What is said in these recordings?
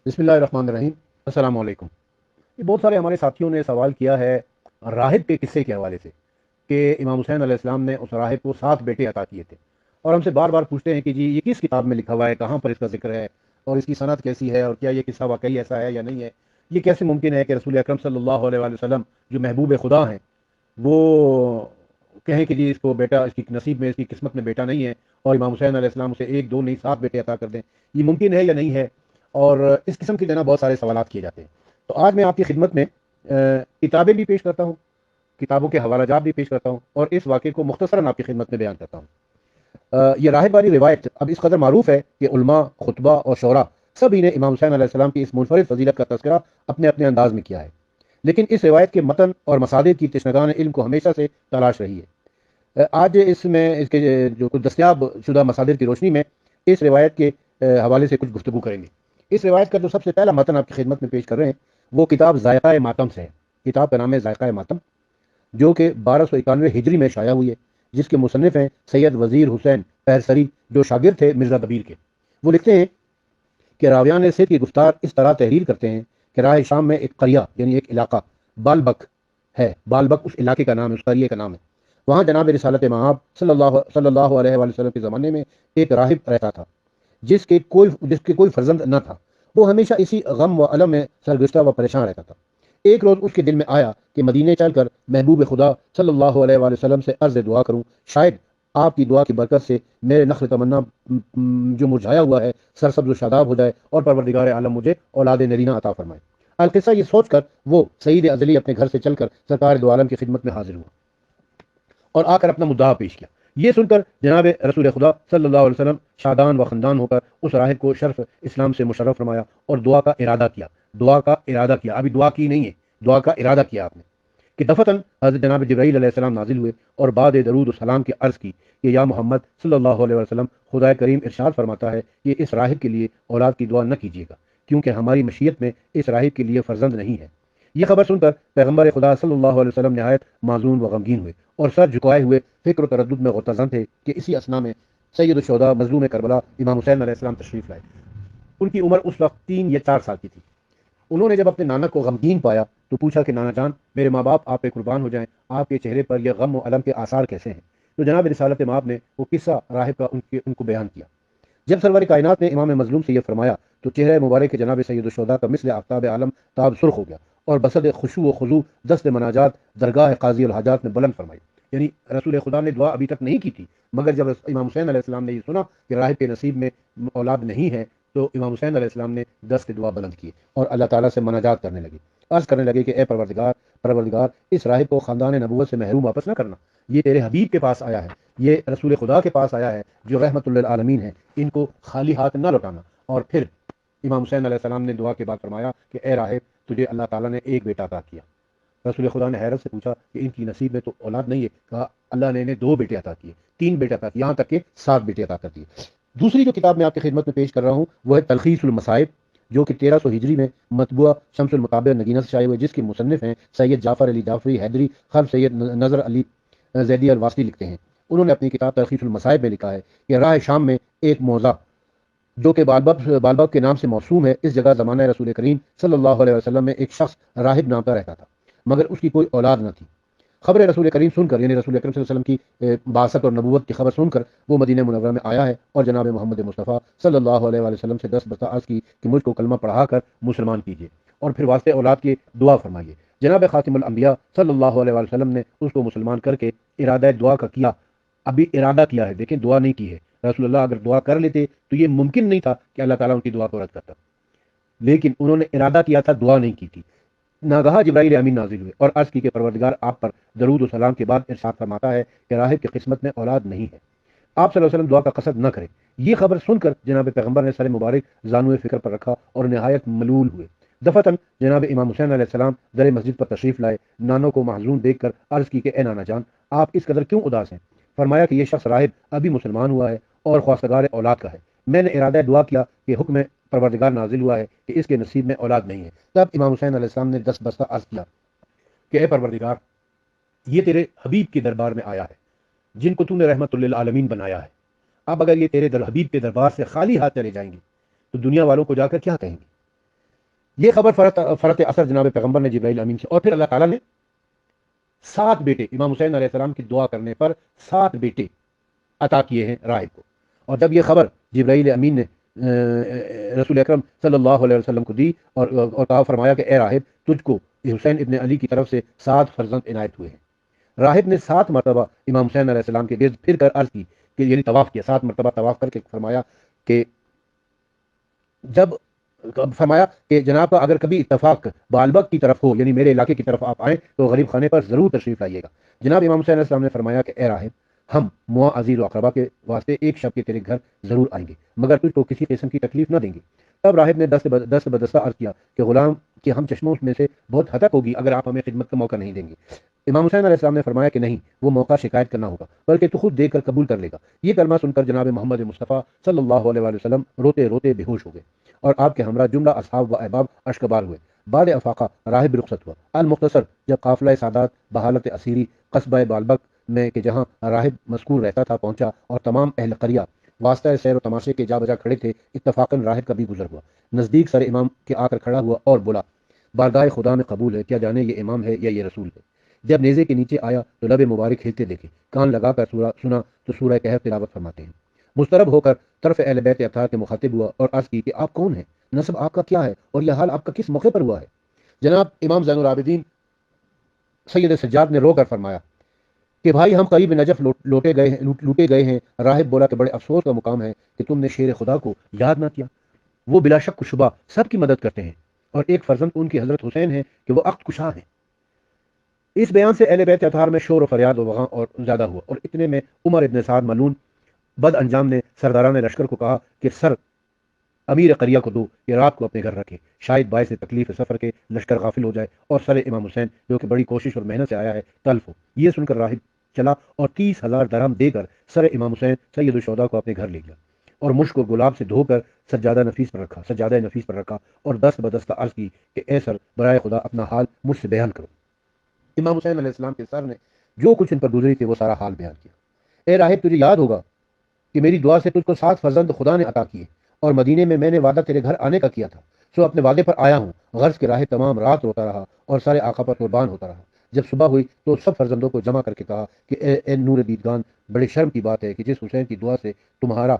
بسم اللہ الرحمن الرحیم۔ السلام علیکم۔ یہ بہت سارے ہمارے ساتھیوں نے سوال کیا ہے راہب کے قصے کے حوالے سے کہ امام حسین علیہ السلام نے اس راہب کو 7 بیٹے عطا کیے تھے، اور ہم سے بار بار پوچھتے ہیں کہ جی یہ کس کتاب میں لکھا ہوا ہے، کہاں پر اس کا ذکر ہے، اور اس کی سند کیسی ہے، اور کیا یہ قصہ واقعی ایسا ہے یا نہیں ہے۔ یہ کیسے ممکن ہے کہ رسول اکرم صلی اللہ علیہ وآلہ وسلم جو محبوب خدا ہیں وہ کہیں کہ جی اس کو بیٹا، اس کی نصیب میں، اس کی قسمت میں بیٹا نہیں ہے، اور امام حسین علیہ السلام اسے 1 2 نہیں 7 بیٹے عطا کر دیں؟ یہ ممکن ہے یا نہیں ہے؟ اور اس قسم کے جو ہے نا بہت سارے سوالات کیے جاتے ہیں۔ تو آج میں آپ کی خدمت میں کتابیں بھی پیش کرتا ہوں، کتابوں کے حوالہ جات بھی پیش کرتا ہوں، اور اس واقعے کو مختصراً آپ کی خدمت میں بیان کرتا ہوں۔ یہ راہب والی روایت اب اس قدر معروف ہے کہ علماء، خطبہ اور شعراء سبھی نے امام حسین علیہ السلام کی اس منفرد فضیلت کا تذکرہ اپنے اپنے انداز میں کیا ہے، لیکن اس روایت کے متن اور مصادر کی تشنگان علم کو ہمیشہ سے تلاش رہی ہے۔ آج اس میں اس کے جو کچھ دستیاب شدہ مصادر کی روشنی میں اس روایت کے حوالے سے کچھ گفتگو کریں گے۔ اس روایت کا جو سب سے پہلا متن آپ کی خدمت میں پیش کر رہے ہیں وہ کتاب ذائقہ ماتم سے ہے۔ کتاب کا نام ہے ذائقہ ماتم، جو کہ 1291 ہجری میں شائع ہوئی ہے، جس کے مصنف ہیں سید وزیر حسین پہرسری، جو شاگرد تھے مرزا دبیر کے۔ وہ لکھتے ہیں کہ راویان سید کی گفتار اس طرح تحریر کرتے ہیں کہ راہ شام میں ایک قریہ یعنی ایک علاقہ بالبک ہے، بالبک اس علاقے کا نام ہے، اس قریے کا نام ہے۔ وہاں جناب رسالت مآب صلی اللہ علیہ وآلہ وسلم کے زمانے میں ایک راہب رہتا تھا جس کے کوئی فرزند نہ تھا۔ وہ ہمیشہ اسی غم و علم میں سرگزشتہ و پریشان رہتا تھا۔ ایک روز اس کے دل میں آیا کہ مدینے چل کر محبوب خدا صلی اللہ علیہ وآلہ وسلم سے عرض دعا کروں، شاید آپ کی دعا کی برکت سے میرے نخل تمنا جو مرجھایا ہوا ہے سرسبز و شاداب ہو جائے، اور پروردگار عالم مجھے اولاد نرینہ عطا فرمائے۔ القصہ یہ سوچ کر وہ سید ازلی اپنے گھر سے چل کر سرکار دو عالم کی خدمت میں حاضر ہوا اور آ کر اپنا مدعا پیش کیا۔ یہ سن کر جناب رسول خدا صلی اللہ علیہ وسلم شادان و خندان ہو کر اس راہب کو شرف اسلام سے مشرف فرمایا اور دعا کا ارادہ کیا۔ دعا کا ارادہ کیا، ابھی دعا کی نہیں ہے، دعا کا ارادہ کیا آپ نے کہ دفتن حضرت جناب جبرائیل علیہ السلام نازل ہوئے اور بعد درود و سلام کی عرض کی کہ یا محمد صلی اللہ علیہ وسلم، خدا کریم ارشاد فرماتا ہے کہ اس راہب کے لیے اولاد کی دعا نہ کیجیے گا، کیونکہ ہماری مشیت میں اس راہب کے لیے فرزند نہیں ہے۔ یہ خبر سن کر پیغمبر خدا صلی اللہ علیہ وسلم نہایت معزون و غمگین ہوئے اور سر جھکائے ہوئے فکر و تردد میں غوطہ تھے کہ اسی اسنا میں سید الشہداء مظلوم کربلا امام حسین علیہ السلام تشریف لائے۔ ان کی عمر اس وقت 3 یا 4 سال کی تھی۔ انہوں نے جب اپنے نانا کو غمگین پایا تو پوچھا کہ نانا جان، میرے ماں باپ آپ پہ قربان ہو جائیں، آپ کے چہرے پر یہ غم و علم کے آثار کیسے ہیں؟ تو جناب رسالت مآب نے وہ قصہ راہب کا ان کو بیان کیا۔ جب سرور کائنات نے امام مظلوم سے یہ فرمایا تو چہرہ مبارک کے جناب سید الشہداء کا مثل آفتاب عالم تاب سرخ ہو گیا اور بصد خشوع و خضوع دست مناجات درگاہ قاضی الحاجات میں بلند فرمائی۔ یعنی رسول خدا نے دعا ابھی تک نہیں کی تھی، مگر جب امام حسین علیہ السلام نے یہ سنا کہ راہب کے نصیب میں اولاد نہیں ہے تو امام حسین علیہ السلام نے دست دعا بلند کی اور اللہ تعالیٰ سے مناجات کرنے لگے، عرض کرنے لگے کہ اے پروردگار اس راہب کو خاندان نبوت سے محروم واپس نہ کرنا۔ یہ تیرے حبیب کے پاس آیا ہے، یہ رسول خدا کے پاس آیا ہے جو رحمت للعالمین ہے، ان کو خالی ہاتھ نہ لوٹانا۔ اور پھر امام حسین علیہ السلام نے دعا کے بعد فرمایا کہ اے راہب، تجھے اللہ تعالیٰ نے ایک بیٹا عطا کیا۔ رسول خدا نے حیرت سے پوچھا کہ ان کی نصیب میں تو اولاد نہیں ہے؟ کہا اللہ نے انہیں 2 بیٹے عطا کیے، 3 بیٹے عطا کیے، یہاں تک کہ 7 بیٹے عطا کر دیے۔ دوسری جو کتاب میں آپ کی خدمت میں پیش کر رہا ہوں وہ ہے تلخیص المصائب، جو کہ 1300 ہجری میں مطبوعہ شمس المطابع نگینہ سے شائع ہوئے، جس کے مصنف ہیں سید جعفر علی جعفری حیدری خلف سید نظر علی زیدی الواسطی لکھتے ہیں۔ انہوں نے اپنی کتاب تلخیص المصائب میں لکھا ہے کہ راہ شام میں ایک موضع جو کہ بالبک کے نام سے موسوم ہے، اس جگہ زمانہ رسول کریم صلی اللہ علیہ وسلم میں ایک شخص راہب نام کا رہتا تھا، مگر اس کی کوئی اولاد نہ تھی۔ خبر رسول کریم سن کر، یعنی رسول اکرم صلی اللہ علیہ وسلم کی بعثت اور نبوت کی خبر سن کر وہ مدینہ منورہ میں آیا ہے اور جناب محمد مصطفیٰ صلی اللہ علیہ وآلہ وسلم سے دست عرض کی کہ مجھ کو کلمہ پڑھا کر مسلمان کیجیے اور پھر واسطے اولاد کی دعا فرمائیے۔ جناب خاتم الانبیاء صلی اللہ علیہ وآلہ وسلم نے اس کو مسلمان کر کے ارادہ دعا کا کیا۔ ابھی ارادہ کیا ہے، دیکھیں دعا نہیں کی ہے۔ رسول اللہ اگر دعا کر لیتے تو یہ ممکن نہیں تھا کہ اللہ تعالیٰ ان کی دعا کو رد کرتا، لیکن انہوں نے ارادہ کیا تھا، دعا نہیں کی تھی۔ ناگہاں جبرائیل امین نازل ہوئے اور عرض کی کہ پروردگار آپ پر درود و سلام کے بعد ارشاد فرماتا ہے کہ راہب کی قسمت میں اولاد نہیں ہے، آپ صلی اللہ علیہ وسلم دعا کا قصد نہ کریں۔ یہ خبر سن کر جناب پیغمبر نے سر مبارک زانوئے فکر پر رکھا اور نہایت ملول ہوئے۔ دفتن جناب امام حسین علیہ السلام در مسجد پر تشریف لائے، نانوں کو محزون دیکھ کر عرض کی کہ اے نانا جان، آپ اس قدر کیوں اداس ہیں؟ فرمایا کہ یہ شخص راہب ابھی مسلمان ہوا ہے اور خواستگار اولاد کا ہے، میں نے ارادہ دعا کیا کہ حکم پروردگار نازل ہوا ہے کہ اس کے نصیب میں اولاد نہیں ہے۔ تب امام حسین علیہ السلام نے دست بستہ عرض کیا کہ اے پروردگار، یہ تیرے حبیب کے دربار میں آیا ہے جن کو تو نے رحمت للعالمین بنایا ہے۔ اب اگر یہ تیرے حبیب کے دربار سے خالی ہاتھ چلے جائیں گے تو دنیا والوں کو جا کر کیا کہیں گے؟ یہ خبر فرت اثر جناب پیغمبر نے جبرائیل امین سے، اور پھر اللہ تعالیٰ نے 7 بیٹے امام حسین علیہ السلام کی دعا کرنے پر 7 بیٹے عطا کیے ہیں راہب کو۔ اور جب یہ خبر جبرائیل امین نے رسول اکرم صلی اللہ علیہ وسلم کو دی اور کہا، فرمایا کہ اے راہب، تجھ کو حسین ابن علی کی طرف سے 7 فرزند عنایت ہوئے ہیں۔ راہب نے 7 مرتبہ امام حسین علیہ السلام کے گرد پھر کر عرض کی کہ یعنی طواف کیا، 7 مرتبہ طواف کر کے فرمایا کہ جب فرمایا کہ جناب کا اگر کبھی اتفاق بالبک کی طرف ہو، یعنی میرے علاقے کی طرف آپ آئیں تو غریب خانے پر ضرور تشریف لائیے گا۔ جناب امام حسین علیہ السلام نے فرمایا کہ اے راہب، ہم موا عزیز و اقربا کے واسطے ایک شب کے تیرے گھر ضرور آئیں گے، مگر تجھ کو کسی قسم کی تکلیف نہ دیں گے۔ تب راہب نے دست بدستہ عرض کیا کہ غلام کہ ہم چشموں میں سے بہت ہتک ہوگی اگر آپ ہمیں خدمت کا موقع نہیں دیں گے۔ امام حسین علیہ السلام نے فرمایا کہ نہیں، وہ موقع شکایت کرنا ہوگا، بلکہ تو خود دیکھ کر قبول کر لے گا۔ یہ کلمہ سن کر جناب محمد مصطفیٰ صلی اللہ علیہ وسلم روتے روتے بے ہوش ہو گئے، اور آپ کے ہمراہ جملہ اصحاب و احباب اشکبار ہوئے۔ بعد افاقہ راہب رخصت ہوا۔ المختصر، جب قافلہ سادات بحالت اسیری قصبہ بالبک میں کہ جہاں راہب مذکور رہتا تھا پہنچا، اور تمام اہل قریہ واسطہ سیر و تماشے کے جا بجا کھڑے تھے، اتفاقاً راہب کا بھی گزر ہوا، نزدیک سر امام کے آ کر کھڑا ہوا اور بولا، بارگاہ خدا میں قبول ہے، کیا جانے یہ امام ہے یا یہ رسول ہے؟ جب نیزے کے نیچے آیا تو لب مبارک ہلتے دیکھے، کان لگا کر سنا تو سورہ کہف تلاوت فرماتے ہیں۔ مسترب ہو کر طرف اہل بیت اطہار کے مخاطب ہوا اور عرض کی کہ آپ کون ہیں، نسب آپ کا کیا ہے، اور یہ حال آپ کا کس موقع پر ہوا ہے؟ جناب امام زین العابدین سید سجاد نے رو کر فرمایا کہ بھائی، ہم قریب نجف لوٹے گئے ہیں۔ راہب بولا کہ بڑے افسوس کا مقام ہے کہ تم نے شیر خدا کو یاد نہ کیا، وہ بلا شک و شبہ سب کی مدد کرتے ہیں، اور ایک فرزند ان کی حضرت حسین ہے کہ وہ عقد کشا ہیں۔ اس بیان سے اہل بیت اطہار میں شور و فریاد و وغاں اور زیادہ ہوا، اور اتنے میں عمر ابن سعد ملعون بد انجام نے سرداران لشکر کو کہا کہ سر امیر قریہ کو دو کہ رات کو اپنے گھر رکھے، شاید باعث تکلیف سفر کے لشکر غافل ہو جائے اور سر امام حسین جو کہ بڑی کوشش اور محنت سے آیا ہے تلف ہو۔ یہ سن کر راہب چلا اور 30,000 درہم دے کر سر امام حسین سید الشہداء کو اپنے گھر لے گیا، اور مشک و گلاب سے دھو کر سجادہ نفیس پر رکھا اور دست بدستہ عرض کی کہ اے سر، برائے خدا اپنا حال مجھ سے بیان کرو۔ امام حسین علیہ السلام کے سر نے جو کچھ ان پر گزری تھی وہ سارا حال بیان کیا۔ اے راہب، تجھے یاد ہوگا کہ میری دعا سے تجھ کو 7 فرزند خدا نے عطا کیے، اور مدینے میں نے وعدہ تیرے گھر آنے کا کیا تھا، سو اپنے وعدے پر آیا ہوں۔ غرض کے راہب تمام رات روتا رہا اور سارے آقا پر قربان ہوتا رہا۔ جب صبح ہوئی تو سب فرزندوں کو جمع کر کے کہا کہ اے نور دیدگان، بڑے شرم کی بات ہے کہ جس حسین کی دعا سے تمہارا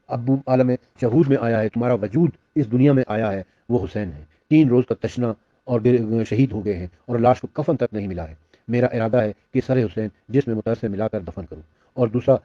ابو عالم شہود میں آیا ہے، تمہارا وجود اس دنیا میں آیا ہے، وہ حسین ہے۔ 3 روز کا تشنا اور شہید ہو گئے ہیں، اور لاش کو کفن تک نہیں ملا ہے۔ میرا ارادہ ہے کہ سر حسین جسم مطہر سے ملا کر دفن کروں، اور دوسرا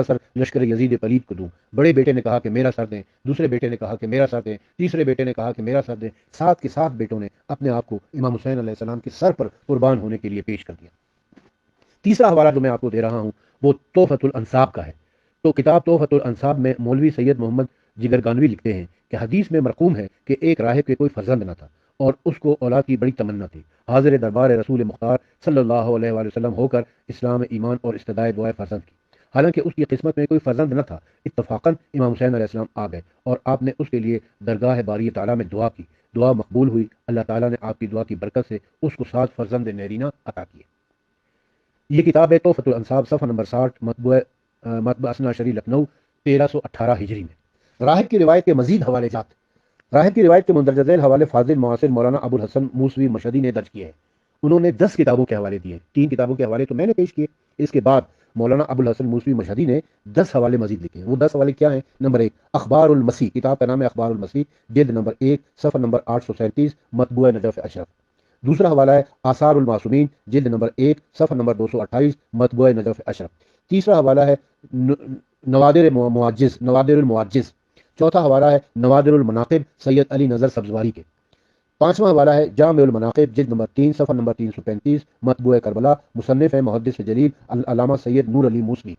سر لشکر یزید پلید کو دوں۔ بڑے بیٹے نے کہا کہ میرا سر دیں، دوسرے بیٹے نے کہا کہ میرا سر دیں، تیسرے بیٹے نے کہا کہ میرا سر دیں۔ 7 کے 7 بیٹوں نے اپنے آپ کو امام حسین علیہ السلام کے سر پر قربان ہونے کے لیے پیش کر دیا۔ تیسرا حوالہ جو میں آپ کو دے رہا ہوں وہ تحفۃ الانصاب کا ہے۔ تو کتاب تحفۃ الانصاب میں مولوی سید محمد جگرگانوی لکھتے ہیں کہ حدیث میں مرقوم ہے کہ ایک راہب کے کوئی فرزند نہ تھا، اور اس کو اولاد کی بڑی تمنا تھی۔ حاضر دربار رسول مختار صلی اللہ علیہ وآلہ وسلم ہو کر اسلام، ایمان اور استدعائے دعائے فرزند کی، حالانکہ اس کی قسمت میں کوئی فرزند نہ تھا۔ اتفاقاً امام حسین علیہ السلام آ گئے، اور آپ نے اس کے لیے درگاہ باری تعالیٰ میں دعا کی، دعا مقبول ہوئی۔ اللہ تعالیٰ نے آپ کی دعا کی برکت سے اس کو 7 فرزند نرینہ عطا کیے۔ یہ کتاب ہے تحفۃ الانصاب، صفحہ نمبر 60، مطبع اسنا شری لکھنؤ 1318 ہجری میں۔ راہب کی روایت کے مزید حوالے جات۔ راہب کی روایت کے مندرجہ ذیل حوالے فاضل معاصر مولانا ابو الحسن موسوی مشہدی نے درج کیے ہیں۔ انہوں نے 10 کتابوں کے حوالے دیے، 3 کتابوں کے حوالے تو میں نے پیش کیے، اس کے بعد مولانا ابو الحسن موسوی مشہدی نے 10 حوالے مزید لکھے ہیں۔ وہ 10 حوالے کیا ہیں؟ نمبر 1، اخبار المسیح، کتاب کا نام ہے اخبار المسیح، جلد نمبر 1، صفحہ نمبر 837، مطبوع نجف اشرف۔ دوسرا حوالہ ہے آثار المعصومین، جلد نمبر 1، صفحہ نمبر 228، مطبوع نجف اشرف۔ تیسرا حوالہ ہے نوادر المعجز۔ چوتھا حوالہ ہے نوادر المناقب، سید علی نظر سبزواری کے۔ پانچواں حوالہ ہے جامع المناقب، جلد نمبر 3، صفحہ نمبر 335، مطبوع کربلا، مصنف ہے محدث جلیل علامہ سید نور علی موسوی۔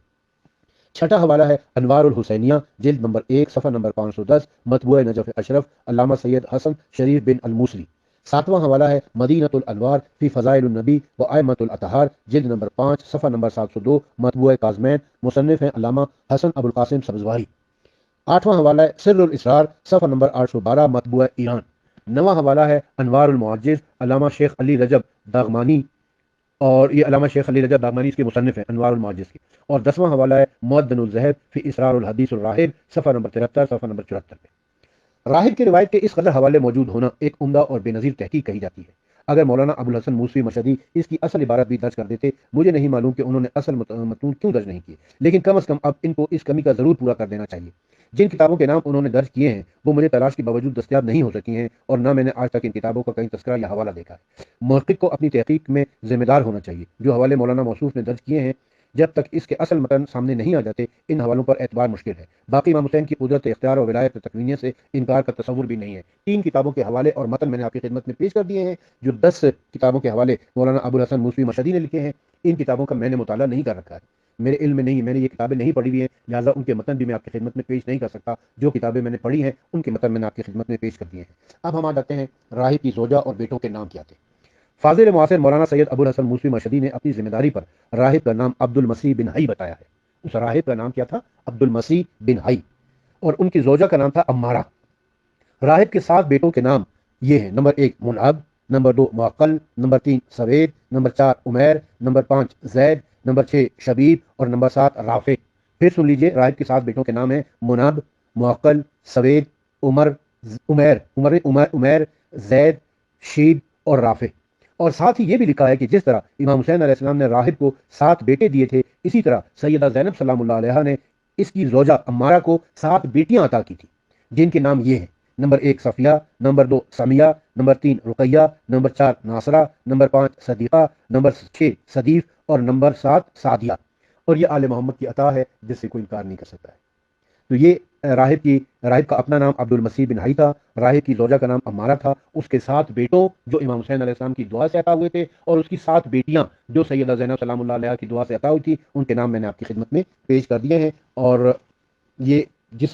چھٹا حوالہ ہے انوار الحسینیہ، جلد نمبر 1، صفحہ نمبر 510، مطبوع نجف اشرف، علامہ سید حسن شریف بن الموسوی۔ ساتواں حوالہ ہے مدینۃ الانوار فی فضائل النبی و ائمۃ الاطہار، جلد نمبر 5، صفحہ نمبر 702، مطبوع کاظمین، مصنف ہیں علامہ حسن ابو القاسم سبزواری۔ آٹھواں حوالہ ہے سر الاسرار، صفحہ نمبر 812، مطبوع ایران۔ نواں حوالہ ہے انوار المعجز، علامہ شیخ علی رجب داغمانی، اور یہ علامہ شیخ علی رجب داغمانی اس کے مصنف ہیں انوار المعجز کے۔ اور 10واں حوالہ ہے معدن الذہب فی اسرار الحدیث الراہب، صفحہ نمبر 73، صفحہ نمبر 74 پہ۔ راہب کی روایت کے اس قدر حوالے موجود ہونا ایک عمدہ اور بے نظیر تحقیق کہی جاتی ہے۔ اگر مولانا ابوالحسن موسوی مشہدی اس کی اصل عبارت بھی درج کر دیتے، مجھے نہیں معلوم کہ انہوں نے اصل متون کیوں درج نہیں کیے، لیکن کم از کم اب ان کو اس کمی کا ضرور پورا کر دینا چاہیے۔ جن کتابوں کے نام انہوں نے درج کیے ہیں وہ مجھے تلاش کے باوجود دستیاب نہیں ہو سکی ہیں، اور نہ میں نے آج تک ان کتابوں کا کہیں تذکرہ یا حوالہ دیکھا ہے۔ محقق کو اپنی تحقیق میں ذمہ دار ہونا چاہیے۔ جو حوالے مولانا موصوف نے درج کیے ہیں، جب تک اس کے اصل متن سامنے نہیں آ جاتے ان حوالوں پر اعتبار مشکل ہے۔ باقی امام حسین کی قدرت اختیار اور ولایت تکوینیہ سے انکار کا تصور بھی نہیں ہے۔ 3 کتابوں کے حوالے اور متن میں نے آپ کی خدمت میں پیش کر دیے ہیں۔ جو 10 کتابوں کے حوالے مولانا ابوالحسن موسوی مشہدی نے لکھے ہیں، ان کتابوں کا میں نے مطالعہ نہیں کر رکھا ہے، میرے علم میں نہیں ہے، میں نے یہ کتابیں نہیں پڑھی ہوئی ہیں، لہٰذا ان کے متن بھی میں آپ کی خدمت میں پیش نہیں کر سکتا۔ جو کتابیں میں نے پڑھی ہیں ان کے متن میں نے آپ کی خدمت میں پیش کر دیے ہیں۔ اب ہم آ جاتے ہیں راہب کی زوجہ اور بیٹوں کے نام کیا تھے۔ فاضل معاصر مولانا سید ابوالحسن موسوی مشہدی نے اپنی ذمہ داری پر راہب کا نام عبد المسیح بن حی بتایا ہے۔ اس راہب کا نام کیا تھا؟ عبد المسیح بن حی، اور ان کی زوجہ کا نام تھا امارہ۔ راہب کے 7 بیٹوں کے نام یہ ہیں: نمبر 1 منعب، نمبر 2 معقل، نمبر 3 سوید، نمبر 4 عمیر، نمبر 5 زید، نمبر 6 شبیب اور نمبر 7 رافع۔ پھر سن لیجئے، راہب کے 7 بیٹوں کے نام ہیں منعب، معقل، سوید، عمیر، زید، شیب اور رافع۔ اور ساتھ ہی یہ بھی لکھا ہے کہ جس طرح امام حسین علیہ السلام نے راہب کو 7 بیٹے دیے تھے، اسی طرح سیدہ زینب سلام اللہ علیہا نے اس کی زوجہ امارہ کو 7 بیٹیاں عطا کی تھی، جن کے نام یہ ہیں: number 1 Safiya, number 2 Sumaiya, number 3 Ruqaiya, number 4 Nasira, number 5 Siddiqa, number 6 Sadif اور نمبر 7 سعدیہ۔ اور یہ آل محمد کی عطا ہے جس سے کوئی انکار نہیں کر سکتا ہے۔ تو یہ راہب کا اپنا نام عبد المسیح بن حی تھا، راہب کی زوجہ کا نام امارہ تھا، اس کے 7 بیٹوں جو امام حسین علیہ السلام کی دعا سے عطا ہوئے تھے، اور اس کی 7 بیٹیاں جو سیدہ زینب سلام اللہ علیہا کی دعا سے عطا ہوئی تھی، ان کے نام میں نے آپ کی خدمت میں پیش کر دیے ہیں۔ اور یہ جس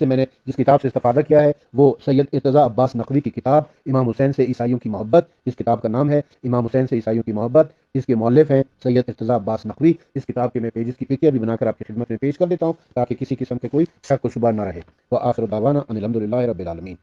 کتاب سے استفادہ کیا ہے وہ سید ارتضیٰ عباس نقوی کی کتاب امام حسین سے عیسائیوں کی محبت، اس کتاب کا نام ہے امام حسین سے عیسائیوں کی محبت۔ اس کے مؤلف ہیں سید ارتضیٰ عباس نقوی۔ اس کتاب کے میں پیجز کی پکچر بھی بنا کر آپ کی خدمت میں پیش کر دیتا ہوں تاکہ کسی قسم کے کوئی شک و شبہ نہ رہے۔ وآخر دعوانا ان الحمد للہ رب العالمین۔